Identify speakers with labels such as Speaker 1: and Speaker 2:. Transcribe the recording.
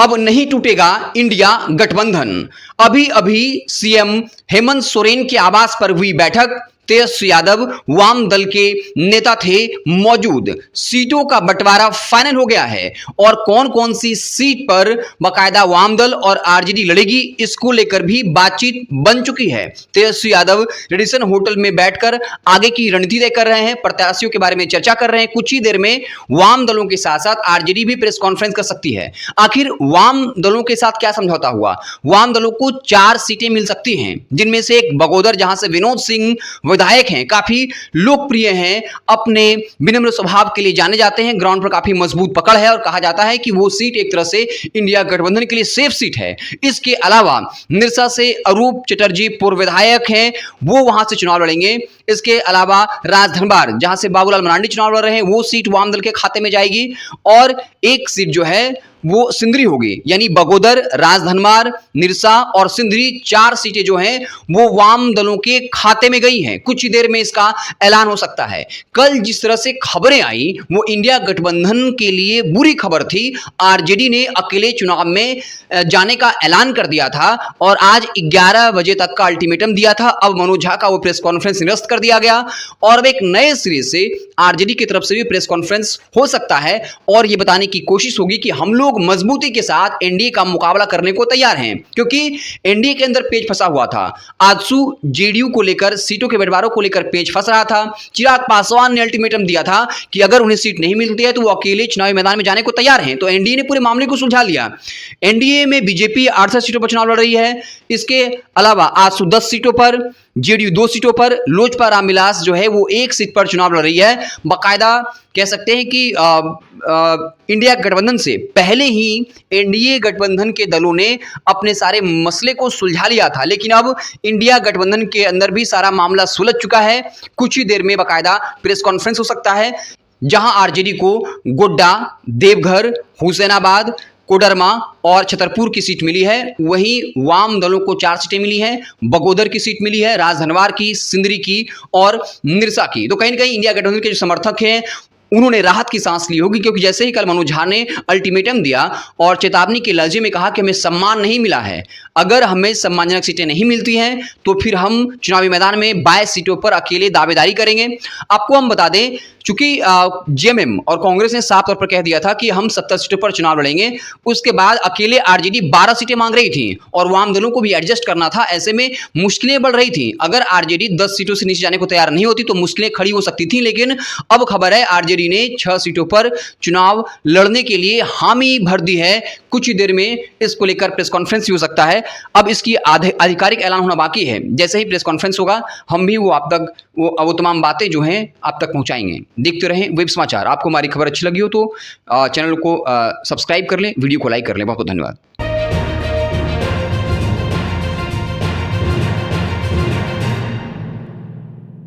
Speaker 1: अब नहीं टूटेगा इंडिया गठबंधन। अभी अभी सीएम हेमंत सोरेन के आवास पर हुई बैठक। तेजस्वी यादव वाम दल के नेता थे मौजूद। सीटों का बंटवारा फाइनल हो गया है और कौन कौन सी सीट पर बकायदा वाम दल और आरजेडी लड़ेगी, इसको लेकर भी बातचीत बन चुकी है। तेजस्वी यादव रेडिसन होटल में बैठकर आगे की रणनीति तय कर रहे हैं, प्रत्याशियों के बारे में चर्चा कर रहे हैं। कुछ ही देर में वाम दलों के साथ साथ आरजेडी भी प्रेस कॉन्फ्रेंस कर सकती है। आखिर वाम दलों के साथ क्या समझौता हुआ? वाम दलों को 4 सीटें मिल सकती हैं, जिनमें से एक बगोदर, जहां से विनोद सिंह विधायक हैं, काफी लोकप्रिय हैं, अपने विनम्र स्वभाव के लिए जाने जाते हैं, ग्राउंड पर काफी मजबूत पकड़ है और कहा जाता है कि वो सीट एक तरह से इंडिया गठबंधन के लिए सेफ सीट है। इसके अलावा निरसा से अरूप चटर्जी पूर्व विधायक हैं, वो वहां से चुनाव लड़ेंगे। इसके अलावा राजधनबार, जहां से बाबूलाल मरांडी चुनाव लड़ रहे हैं, वो सीट वाम दल के खाते में जाएगी और एक सीट जो है वो सिंदरी होगी। यानी बगोदर, राजधनबार, निरसा और सिंदरी 4 सीटें जो हैं वो वाम दलों के खाते में गई हैं। कुछ ही देर में इसका ऐलान हो सकता है। कल जिस तरह से खबरें आई वो इंडिया गठबंधन के लिए बुरी खबर थी। आरजेडी ने अकेले चुनाव में जाने का ऐलान कर दिया था और आज 11 बजे तक का अल्टीमेटम दिया था। अब मनोज झा का वो प्रेस कॉन्फ्रेंस निरस्त कर दिया गया और अब एक नए सिरे से आरजेडी की तरफ से भी प्रेस कॉन्फ्रेंस हो सकता है और ये बताने की कोशिश होगी कि हम लोग मजबूती के साथ एनडीए का मुकाबला करने को तैयार हैं, क्योंकि एनडीए के अंदर पेच फंसा हुआ था। आजसू जेडीयू को लेकर, सीटों के बंटवारे को लेकर पेच फंस रहा था। चिराग पासवान ने अल्टीमेटम दिया था कि अगर उन्हें सीट नहीं मिलती है तो वो अकेले चुनावी मैदान में जाने को तैयार हैं। तो एनडीए ने पूरे मामले को सुलझा लिया। एनडीए में बीजेपी 68 सीटों पर चुनाव लड़ रही है। इसके अलावा आजसू 10 सीटों पर, जेडीयू 2 सीटों पर, लोजपा रामविलास जो है वो 1 सीट पर चुनाव लड़ रही है। बाकायदा कह सकते हैं कि इंडिया गठबंधन से पहले ही एनडीए गठबंधन के दलों ने अपने सारे मसले को सुलझा लिया था, लेकिन अब इंडिया गठबंधन के अंदर भी सारा मामला सुलझ चुका है। कुछ ही देर में बाकायदा प्रेस कॉन्फ्रेंस हो सकता है, जहां आरजेडी को गोड्डा, देवघर, हुसैनाबाद, कोडरमा और छतरपुर की सीट मिली है। वहीं वाम दलों को 4 सीटें मिली हैं। बगोदर की सीट मिली है, राजधनवार की, सिंदरी की और निरसा की। तो कहीं ना कहीं इंडिया गठबंधन के जो समर्थक हैं उन्होंने राहत की सांस ली होगी, क्योंकि जैसे ही कल मनोज झा ने अल्टीमेटम दिया और चेतावनी के लहजे में कहा कि हमें सम्मान नहीं मिला है, अगर हमें सम्मानजनक सीटें नहीं मिलती हैं तो फिर हम चुनावी मैदान में 22 सीटों पर अकेले दावेदारी करेंगे। आपको हम बता दें, चूंकि जेएमएम और कांग्रेस ने साफ तौर पर कह दिया था कि हम 70 सीटों पर चुनाव लड़ेंगे, उसके बाद अकेले आरजेडी 12 सीटें मांग रही थी और वाम दलों को भी एडजस्ट करना था। ऐसे में मुश्किलें बढ़ रही थी। अगर आरजेडी 10 सीटों से नीचे जाने को तैयार नहीं होती तो मुश्किलें खड़ी हो सकती थी, लेकिन अब खबर है आरजेडी ने 6 सीटों पर चुनाव लड़ने के लिए हामी भर दी है। कुछ ही देर में इसको लेकर प्रेस कॉन्फ्रेंस भी हो सकता है। अब इसकी आधिकारिक ऐलान होना बाकी है। जैसे ही प्रेस कॉन्फ्रेंस होगा हम भी वो आप तक वो तमाम बातें जो हैं आप तक पहुंचाएंगे। देखते रहें वेब समाचार। आपको हमारी खबर अच्छी लगी हो तो चैनल को सब्सक्राइब कर लें, वीडियो को लाइक कर लें। बहुत बहुत धन्यवाद।